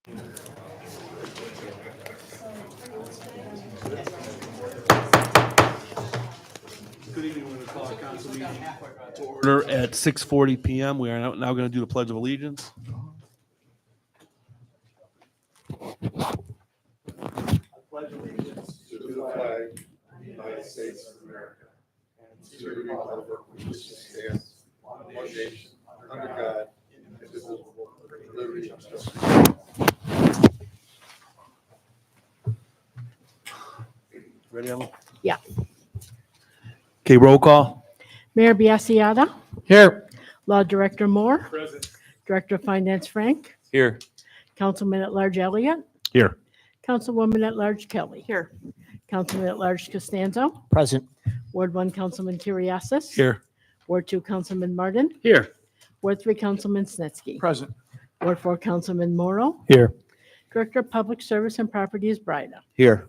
Good evening. We're going to call our council meeting to order at 6:40 p.m. We are now going to do the Pledge of Allegiance. Pledge allegiance to the flag of the United States of America and to the republic for which it stands, one nation, under God, indivisible, with liberty and justice. Ready, Ellen? Yeah. Okay, roll call. Mayor Biassiata. Here. Law Director Moore. Present. Director of Finance Frank. Here. Councilman at Large Elliott. Here. Councilwoman at Large Kelly. Here. Councilman at Large Costanzo. Present. Ward 1 Councilman Curriasis. Here. Ward 2 Councilman Martin. Here. Ward 3 Councilman Snitsky. Present. Ward 4 Councilman Morrow. Here. Director of Public Service and Properties Bryda. Here.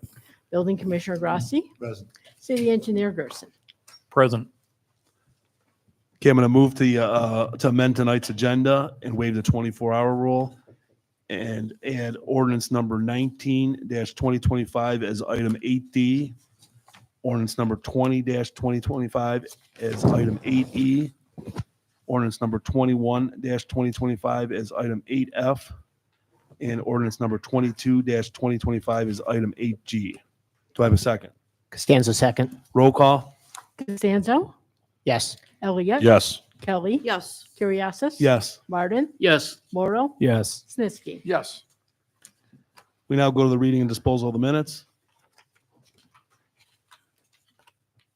Building Commissioner Grassi. Present. City Engineer Gerson. Present. Okay, I'm going to move to amend tonight's agenda and waive the 24-hour rule and add ordinance number 19-2025 as item 8D, ordinance number 20-2025 as item 8E, ordinance number 21-2025 as item 8F, and ordinance number 22-2025 as item 8G. Do I have a second? Costanzo second. Roll call? Costanzo. Yes. Elliott. Yes. Kelly. Yes. Curriasis. Yes. Martin. Yes. Morrow. Yes. Snitsky. Yes. We now go to the reading and disposal of the minutes.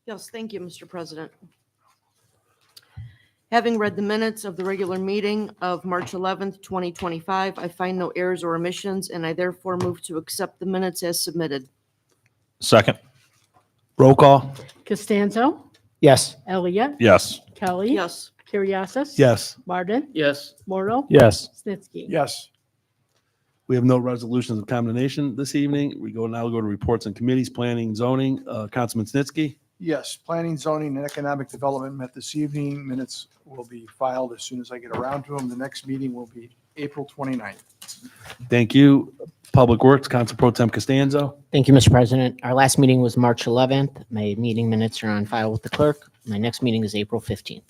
Yes, thank you, Mr. President. Having read the minutes of the regular meeting of March 11th, 2025, I find no errors or omissions, and I therefore move to accept the minutes as submitted. Second. Roll call? Costanzo. Yes. Elliott. Yes. Kelly. Yes. Curriasis. Yes. Martin. Yes. Morrow. Yes. Snitsky. Yes. We have no resolutions of condemnation this evening. We now go to reports and committees, planning, zoning. Councilman Snitsky? Yes, planning, zoning, and economic development met this evening. Minutes will be filed as soon as I get around to them. The next meeting will be April 29th. Thank you. Public Works, Council Pro Tem Costanzo. Thank you, Mr. President. Our last meeting was March 11th. My meeting minutes are on file with the clerk. My next meeting is April 15th.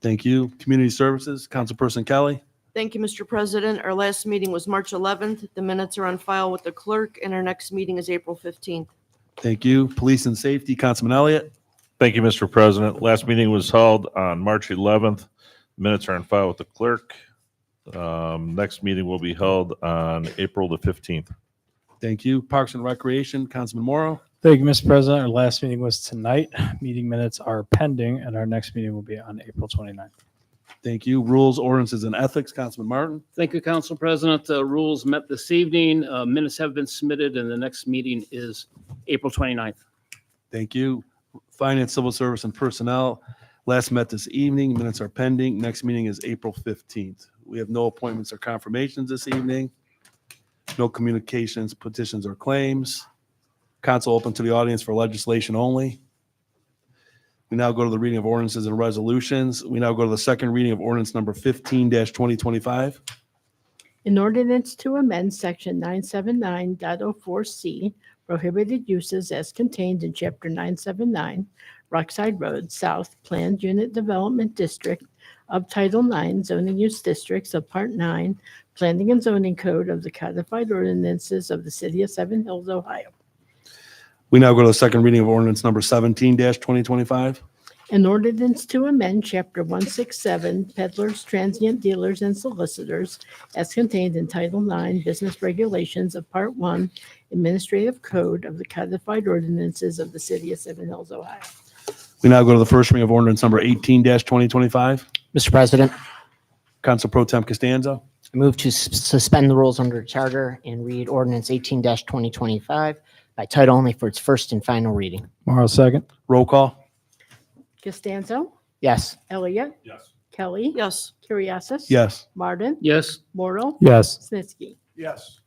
Thank you. Community Services, Councilperson Kelly. Thank you, Mr. President. Our last meeting was March 11th. The minutes are on file with the clerk, and our next meeting is April 15th. Thank you. Police and Safety, Councilman Elliott. Thank you, Mr. President. Last meeting was held on March 11th. Minutes are on file with the clerk. Next meeting will be held on April the 15th. Thank you. Parks and Recreation, Councilman Morrow. Thank you, Mr. President. Our last meeting was tonight. Meeting minutes are pending, and our next meeting will be on April 29th. Thank you. Rules, Ordinances, and Ethics, Councilman Martin. Thank you, Council President. Rules met this evening. Minutes have been submitted, and the next meeting is April 29th. Thank you. Finance, Civil Service, and Personnel, last met this evening. Minutes are pending. Next meeting is April 15th. We have no appointments or confirmations this evening. No communications, petitions, or claims. Council open to the audience for legislation only. We now go to the reading of ordinances and resolutions. We now go to the second reading of ordinance number 15-2025. An ordinance to amend section 979.04C prohibited uses as contained in chapter 979 Rockside Road South Planned Unit Development District of Title 9 Zoning Use Districts of Part 9 Planning and Zoning Code of the Codified Ordinances of the City of Seven Hills, Ohio. We now go to the second reading of ordinance number 17-2025. An ordinance to amend Chapter 167 Peddlers, Transient Dealers, and Solicitors as contained in Title 9 Business Regulations of Part 1 Administrative Code of the Codified Ordinances of the City of Seven Hills, Ohio. We now go to the first reading of ordinance number 18-2025. Mr. President, Council Pro Tem Costanzo. I move to suspend the rules under charter and read ordinance 18-2025 by title only for its first and final reading. Morrow, second. Roll call. Costanzo. Yes. Elliott. Yes. Kelly. Yes. Curriasis. Yes. Martin. Yes. Morrow. Yes. Snitsky. Yes.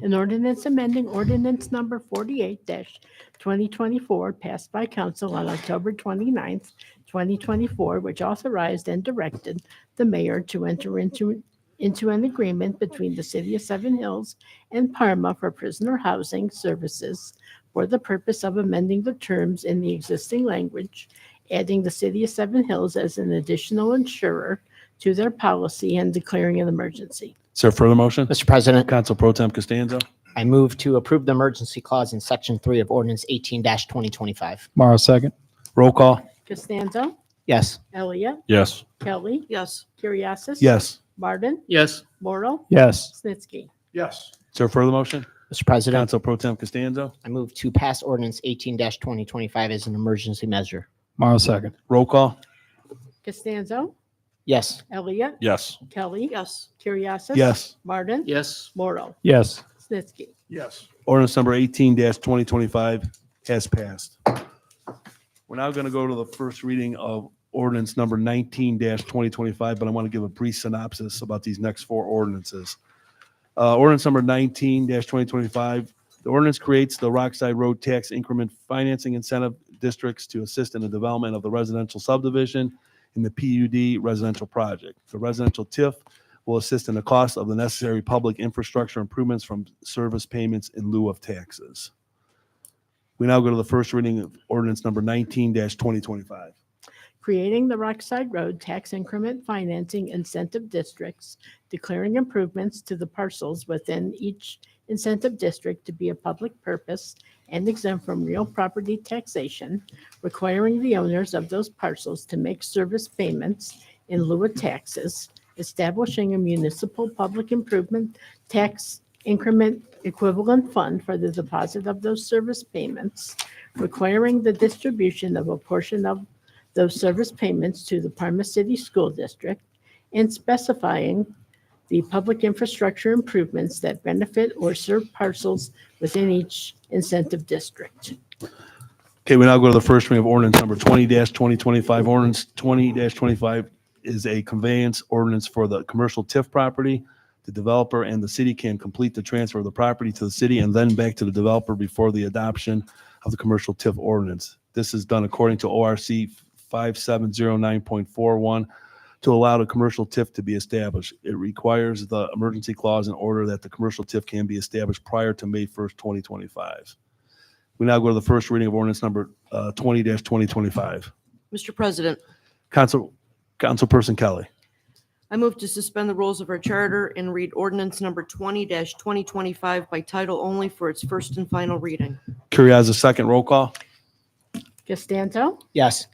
An ordinance amending ordinance number 48-2024 passed by council on October 29th, 2024, which authorized and directed the mayor to enter into into an agreement between the City of Seven Hills and Parma for prisoner housing services for the purpose of amending the terms in the existing language, adding the City of Seven Hills as an additional insurer to their policy and declaring an emergency. Is there further motion? Mr. President, Council Pro Tem Costanzo. I move to approve the emergency clause in Section 3 of Ordinance 18-2025. Morrow second. Roll call. Costanzo, Yes. Elliott, Yes. Kelly, Yes. Curriasis. Yes. Martin, yes, Morrow, Yes. Snitsky. Yes. Is there further motion? Mr. President, Council Pro Tem Costanzo. I move to pass Ordinance 18-2025 as an emergency measure. Morrow second. Roll call. Costanzo, Yes. Elliott, Yes. Kelly, Yes. Curriasis. Yes. Martin, yes, Morrow, Yes. Snitsky. Yes. Ordinance number 18-2025 has passed. We're now going to go to the first reading of ordinance number 19-2025, but I want to give a brief synopsis about these next four ordinances. Ordinance number 19-2025, the ordinance creates the Rockside Road Tax Increment Financing Incentive Districts to assist in the development of the residential subdivision in the PUD residential project. The residential TIF will assist in the cost of the necessary public infrastructure improvements from service payments in lieu of taxes. We now go to the first reading of ordinance number 19-2025. Creating the Rockside Road Tax Increment Financing Incentive Districts, declaring improvements to the parcels within each incentive district to be a public purpose and exempt from real property taxation, requiring the owners of those parcels to make service payments in lieu of taxes, establishing a municipal public improvement tax increment equivalent fund for the deposit of those service payments, requiring the distribution of a portion of those service payments to the Parma City School District, and specifying the public infrastructure improvements that benefit or serve parcels within each incentive district. Okay, we now go to the first reading of ordinance number 20-2025. Ordinance 20-25 is a conveyance ordinance for the commercial TIF property. The developer and the city can complete the transfer of the property to the city and then back to the developer before the adoption of the commercial TIF ordinance. This is done according to ORC 5709.41 to allow the commercial TIF to be established. It requires the emergency clause in order that the commercial TIF can be established prior to May 1st, 2025. We now go to the first reading of ordinance number 20-2025. Mr. President, Councilperson Kelly. I move to suspend the rules of our charter and read ordinance number 20-2025 by title only for its first and final reading. Curriass, second. Roll call. Costanzo, Yes.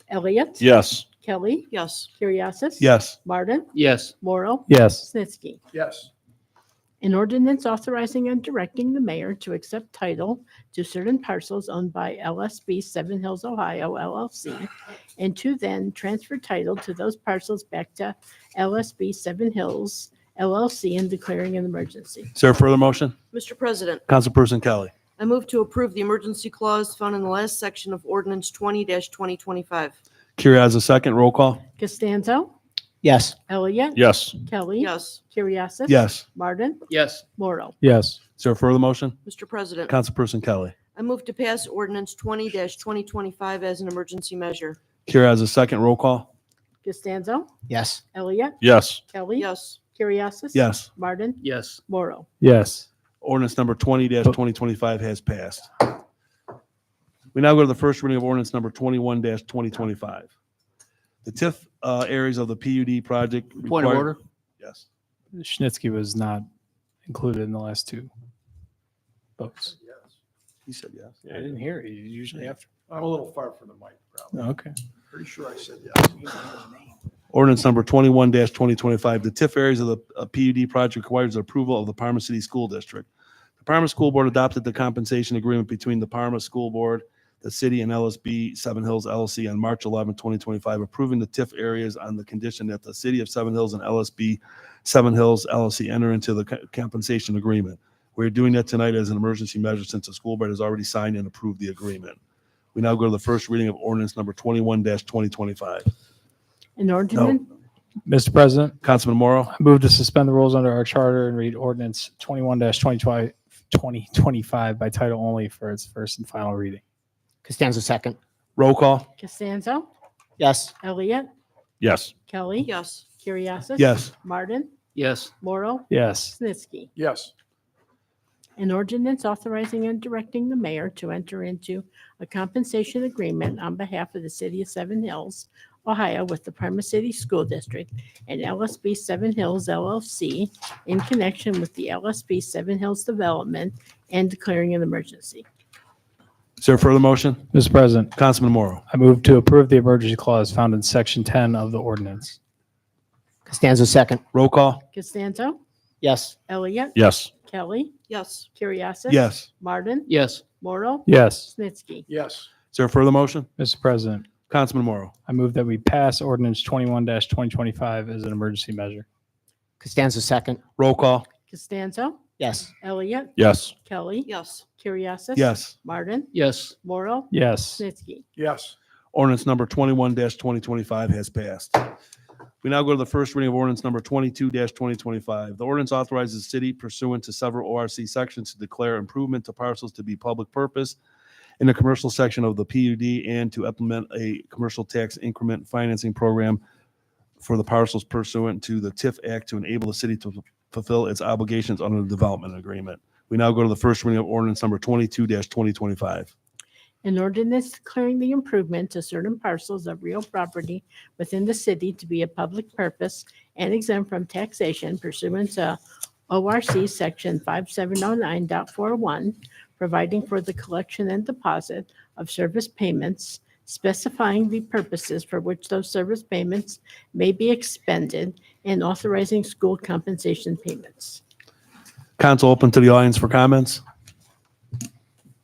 Elliott. Yes. Kelly, Yes. Curriasis. Yes. Martin, yes, Morrow, Yes. Snitsky. Yes. An ordinance authorizing and directing the mayor to accept title to certain parcels owned by LSB Seven Hills, Ohio LLC, and to then transfer title to those parcels back to LSB Seven Hills LLC and declaring an emergency. Is there a further motion? Mr. President, Councilperson Kelly. I move to approve the emergency clause found in the last section of ordinance 20-2025. Curriass, second. Roll call. Costanzo, Yes. Elliott. Yes. Kelly. Yes. Curriasis. Yes. Martin, yes, Morrow. Yes. Is there a further motion? Mr. President, Councilperson Kelly. I move to pass ordinance 20-2025 as an emergency measure. Curriass, second. Roll call. Costanzo, Yes. Elliott. Yes. Kelly. Yes. Curriasis. Yes. Martin, yes, Morrow. Yes. Ordinance number 20-2025 has passed. We now go to the first reading of ordinance number 21-2025. The TIF areas of the PUD project. point of require- order, Yes. Schnitsky was not included in the last two votes. He said yes. I didn't hear it. You usually after. I'm a little far from the mic, probably. Okay. Pretty sure I said yes. Ordinance number 21-2025, the TIF areas of the PUD project requires the approval of the Parma City School District. The Parma School Board adopted the compensation agreement between the Parma School Board, the city, and LSB Seven Hills LLC on March 11, 2025, approving the TIF areas on the condition that the city of Seven Hills and LSB Seven Hills LLC enter into the compensation agreement. We're doing that tonight as an emergency measure since the school board has already signed and approved the agreement. We now go to the first reading of ordinance number 21-2025. An ordinance, Mr. President, Councilman Morrow. I move to suspend the rules under our charter and read ordinance 21-2025 by title only for its first and final reading. Costanzo second. Roll call. Costanzo, Yes. Elliott, Yes. Kelly. Yes. Curriasis. Yes. Martin, Yes. Morrow, Yes. Snitsky. Yes. An ordinance authorizing and directing the mayor to enter into a compensation agreement on behalf of the city of Seven Hills, Ohio, with the Parma City School District and LSB Seven Hills LLC in connection with the LSB Seven Hills development and declaring an emergency. Is there a further motion? Mr. President, Councilman Morrow. I move to approve the emergency clause found in section 10 of the ordinance. Costanzo second. Roll call. Costanzo, Yes. Elliott, Yes. Kelly, Yes. Curriasis. Yes. Martin, Yes. Morrow, Yes. Snitsky. Yes. Is there a further motion? Mr. President, Councilman Morrow. I move that we pass ordinance 21-2025 as an emergency measure. Costanzo second. Roll call. Costanzo, Yes. Elliott, Yes. Kelly, Yes. Curriasis. Yes. Martin, Yes. Morrow, Yes. Snitsky. Yes. Ordinance number 21-2025 has passed. We now go to the first reading of ordinance number 22-2025. The ordinance authorizes the city pursuant to several ORC sections to declare improvement to parcels to be public purpose in the commercial section of the PUD and to implement a commercial tax increment financing program for the parcels pursuant to the TIF Act to enable the city to fulfill its obligations under the development agreement. We now go to the first reading of ordinance number 22-2025. An ordinance declaring the improvement to certain parcels of real property within the city to be a public purpose and exempt from taxation pursuant to ORC Section 5709.41, providing for the collection and deposit of service payments, specifying the purposes for which those service payments may be expended, and authorizing school compensation payments. Council open to the audience for comments?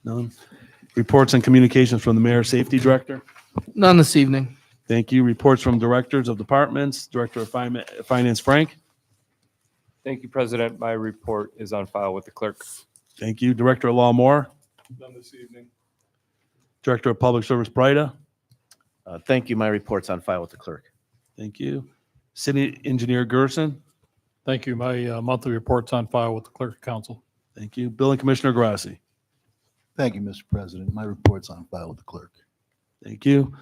None. Reports and communications from the Mayor, Safety Director. None this evening. Thank you. Reports from directors of departments. Director of Finance, Frank. Thank you, President. My report is on file with the clerk. Thank you. Director of Law, Moore. None this evening. Director of Public Service, Brida. Thank you. My report's on file with the clerk. Thank you. City Engineer Gerson. Thank you. My monthly report's on file with the clerk of council. Thank you. Building Commissioner Grassi. Thank you, Mr. President. My report's on file with the clerk. Thank you.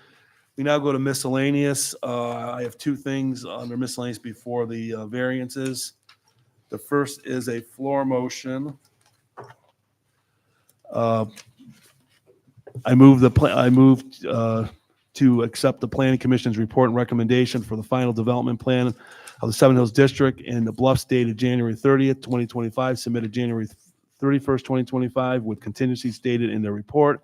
We now go to miscellaneous. I have two things under miscellaneous before the variances. The first is a floor motion. I moved to accept the Planning Commission's report and recommendation for the final development plan of the Seven Hills District in the Bluffs dated January 30th, 2025, submitted January 31st, 2025, with contingencies stated in the report,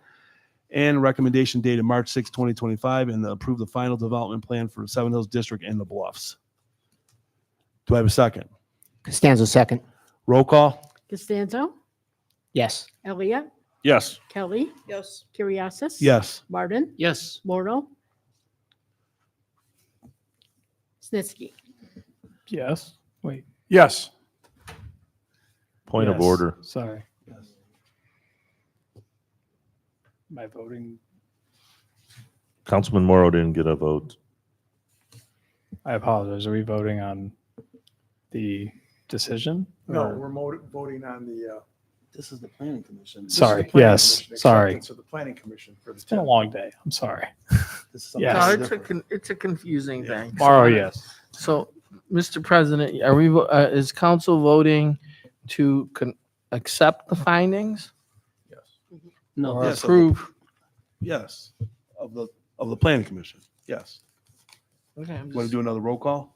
and recommendation dated March 6, 2025, and approve the final development plan for the Seven Hills District and the Bluffs. Do I have a second? Costanzo second. Roll call? Costanzo, Yes. Elliott, Yes. Kelly, Yes. Curriasis. Yes. Martin, Yes. Morrow, Snitsky. Yes. Wait, Yes. Point of yes. order. Sorry. Am I voting? Councilman Morrow didn't get a vote. I apologize. Are we voting on the decision? No, Or- we're voting on the. This is the Planning Commission. this is Sorry, the Planning yes, Commission, sorry. acceptance of the Planning Commission for the. It's been a long day. I'm sorry. This is something Yes. No, different. it's a confusing Yeah. thing. Tomorrow, yes. So, Mr. President, are we, is council voting to accept the findings No. or Yes, approve? Yes, of the Planning Commission. Yes. Okay, I'm Want to just- do another roll call?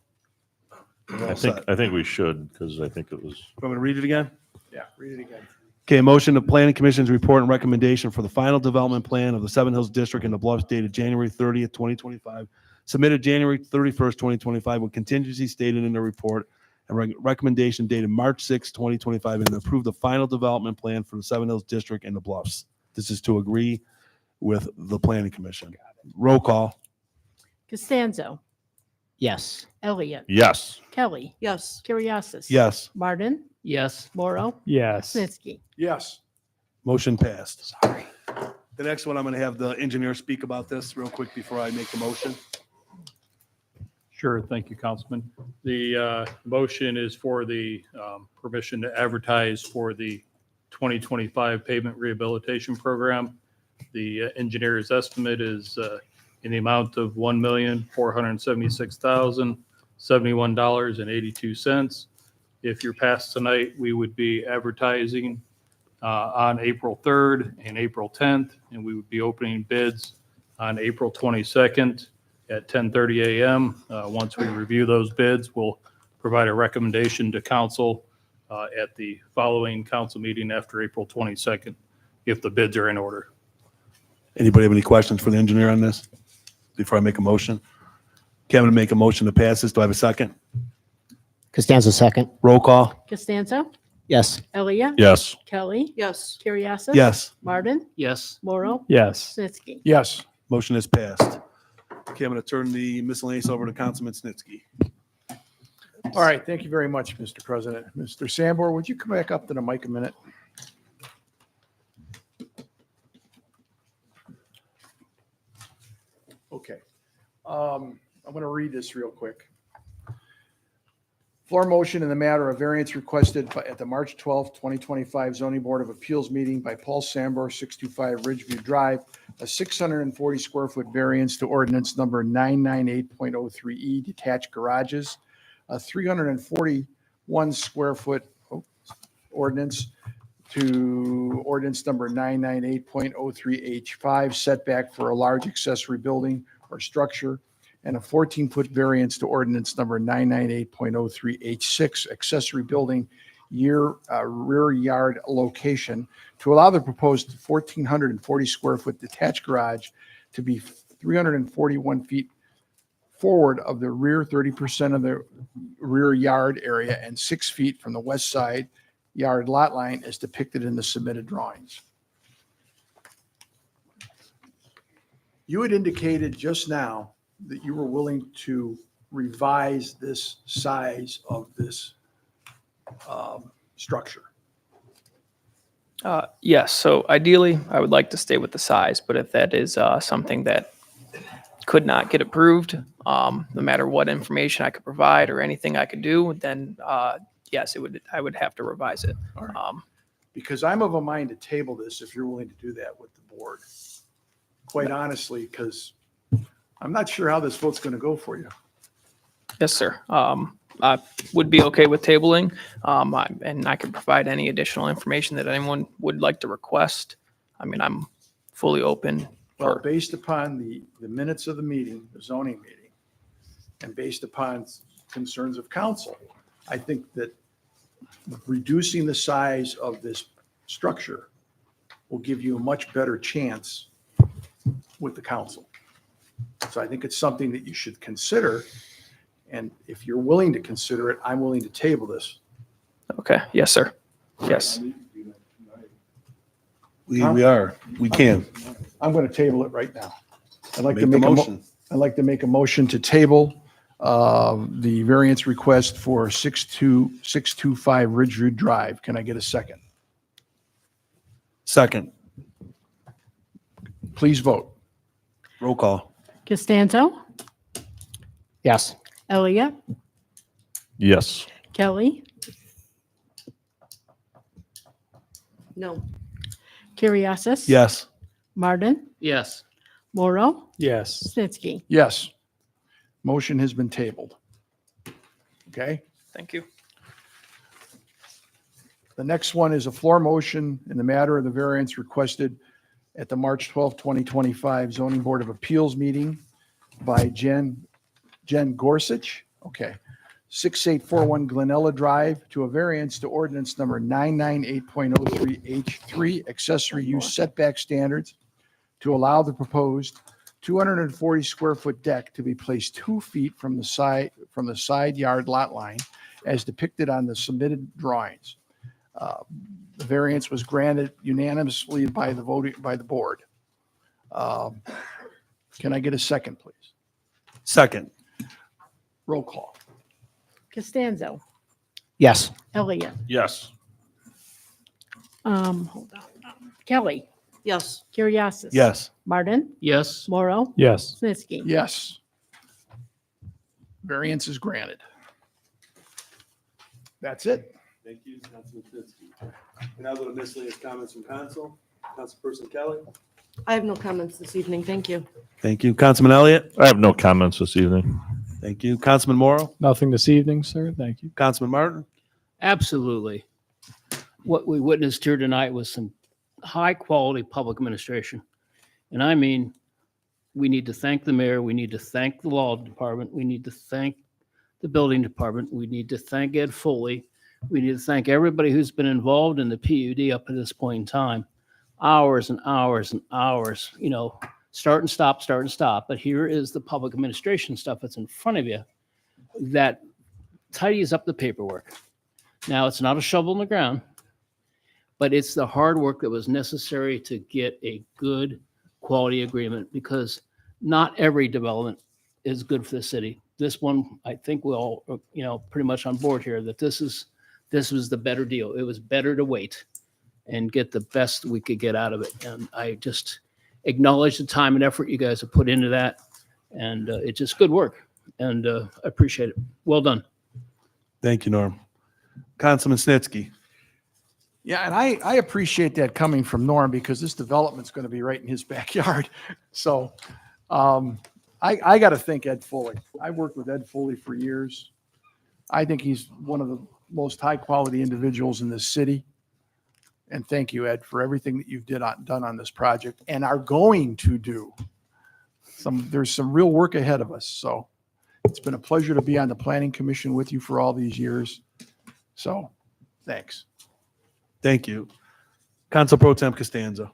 We're all I set. think we should, because I think it was, Want me to read it again? Yeah, read it again. Okay, motion to Planning Commission's report and recommendation for the final development plan of the Seven Hills District in the Bluffs dated January 30th, 2025, submitted January 31st, 2025, with contingency stated in the report, and recommendation dated March 6, 2025, and approve the final development plan for the Seven Hills District in the Bluffs. This is to agree with the Planning Commission. Roll call. Costanzo, Yes. Elliott, yes. Kelly, Yes. Curriasis. Yes, Martin, Yes. Morrow, Yes. Snitsky. Yes. motion passed. Sorry. The next one, I'm going to have the engineer speak about this real quick before I make the motion. Sure. Thank you, Councilman. The motion is for the permission to advertise for the 2025 pavement rehabilitation program. The engineer's estimate is in the amount of $71.82. If you're passed tonight, we would be advertising on April 3rd and April 10th, and we would be opening bids on April 22nd at 10:30 a.m. Once we review those bids, we'll provide a recommendation to council at the following council meeting after April 22nd, if the bids are in order. Anybody have any questions for the engineer on this before I make a motion? Okay, I'm going to make a motion to pass this. Do I have a second? Costanzo, second. Roll call. Costanzo. Yes. Elliott. Yes. Kelly. Yes. Curriasis. Yes. Martin. Yes. Morrow. Yes. Snitsky. Yes. Motion is passed. Okay, I'm going to turn the miscellaneous over to Councilman Snitsky. All right, thank you very much, Mr. President. Mr. Sambor, would you come back up to the mic a minute? Okay. I'm going to read this real quick. Floor motion in the matter of variance requested at the March 12th, 2025 Zoning Board of Appeals meeting by Paul Sambor, 625 Ridgeview Drive, a 640 square foot variance to ordinance number 998.03E, detached garages, a 341 square foot ordinance to ordinance number 998.03H5, setback for a large accessory building or structure, and a 14-foot variance to ordinance number 998.03H6, accessory building rear yard location, to allow the proposed 1,440 square foot detached garage to be 341 feet forward of the rear 30% of the rear yard area and 6 feet from the west side yard lot line as depicted in the submitted drawings. You had indicated just now that you were willing to revise this size of this structure. Yes, so ideally, I would like to stay with the size, but if that is something that could not get approved, no matter what information I could provide or anything I could do, then yes, I would have to revise it. All right. Because I'm of a mind to table this if you're willing to do that with the board. Quite honestly, because I'm not sure how this vote's going to go for you. Yes, sir. I would be okay with tabling, and I can provide any additional information that anyone would like to request. I mean, I'm fully open. Well, based upon the minutes of the meeting, the zoning meeting, and based upon concerns of council, I think that reducing the size of this structure will give you a much better chance with the council. So I think it's something that you should consider. And if you're willing to consider it, I'm willing to table this. Okay. Yes, sir. Yes. We are. We can. I'm going to table it right now. I'd like to Make make the a motion. I'd like to make a motion to table the variance request for 625 Ridgeview Drive. Can I get a second? Second. Please vote. Roll call. Costanzo. Yes. Elliott. Yes. Kelly. No. Curriasis. Yes. Martin. Yes. Morrow. Yes. Snitsky. Yes. Motion has been tabled. Okay. Thank you. The next one is a floor motion in the matter of the variance requested at the March 12, 2025 Zoning Board of Appeals meeting by Jen Gorsuch. Okay. 6841 Glenella Drive to a variance to ordinance number 998.03H3 accessory use setback standards to allow the proposed 240 square foot deck to be placed 2 feet from the side yard lot line as depicted on the submitted drawings. The variance was granted unanimously by the board. Can I get a second, please? Second. Roll call. Costanzo. Yes. Elliott. Yes. Hold on. Kelly. Yes. Curriasis. Yes. Martin. Yes. Morrow. Yes. Snitsky. Yes. Variance is granted. That's it. Thank you, Councilman Snitsky. Now go to miscellaneous comments from council. Councilperson Kelly. I have no comments this evening. Thank you. Thank you. Councilman Elliott. I have no comments this evening. Thank you. Councilman Morrow, Nothing this evening, sir. Thank you. Councilman Martin. Absolutely. What we witnessed here tonight was some high-quality public administration. And I mean, we need to thank the mayor, we need to thank the law department, we need to thank the building department, we need to thank Ed Foley, we need to thank everybody who's been involved in the PUD up to this point in time. Hours and hours and hours, start and stop. But here is the public administration stuff that's in front of you that tidies up the paperwork. Now, it's not a shovel in the ground, but it's the hard work that was necessary to get a good quality agreement, because not every development is good for the city. This one, I think we're all, pretty much on board here that this was the better deal. It was better to wait and get the best we could get out of it. And I just acknowledge the time and effort you guys have put into that. And it's just good work. And I appreciate it. Well done. Thank you, Norm. Councilman Snitsky. Yeah, and I appreciate that coming from Norm, because this development's going to be right in his backyard. So I got to thank Ed Foley. I worked with Ed Foley for years. I think he's one of the most high-quality individuals in this city. And thank you, Ed, for everything that you've done on this project and are going to do. There's some real work ahead of us. So it's been a pleasure to be on the Planning Commission with you for all these years. So thanks. Thank you. Council Pro Tem Costanzo.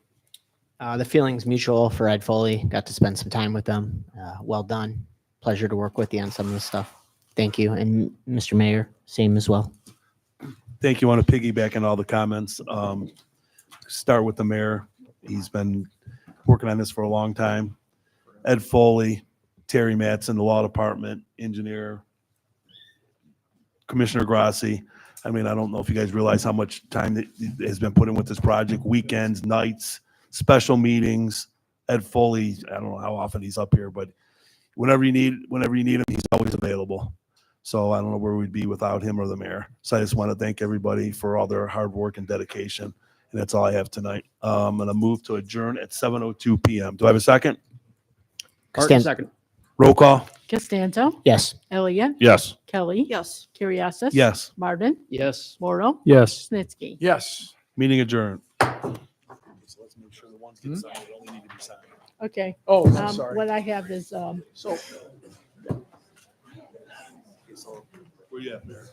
The feeling's mutual for Ed Foley. Got to spend some time with them. Well done. Pleasure to work with you on some of this stuff. Thank you. And Mr. Mayor, same as well. Thank you. I want to piggyback on all the comments. Start with the mayor. He's been working on this for a long time. Ed Foley, Terry Mattson, the law department, engineer, Commissioner Grassi. I mean, I don't know if you guys realize how much time that has been put in with this project, weekends, nights, special meetings. Ed Foley, I don't know how often he's up here, but whenever you need him, he's always available. So I don't know where we'd be without him or the mayor. So I just want to thank everybody for all their hard work and dedication. And that's all I have tonight. I'm going to move to adjourn at 7:02 p.m. Do I have a second? Martin, second. Roll call. Costanzo. Yes. Elliott. Yes. Kelly. Yes. Curriasis. Yes. Martin. Yes. Morrow. Yes. Snitsky. Yes. Meeting adjourned. Okay. Oh, I'm sorry. What I have is, So Where you at, Mayor?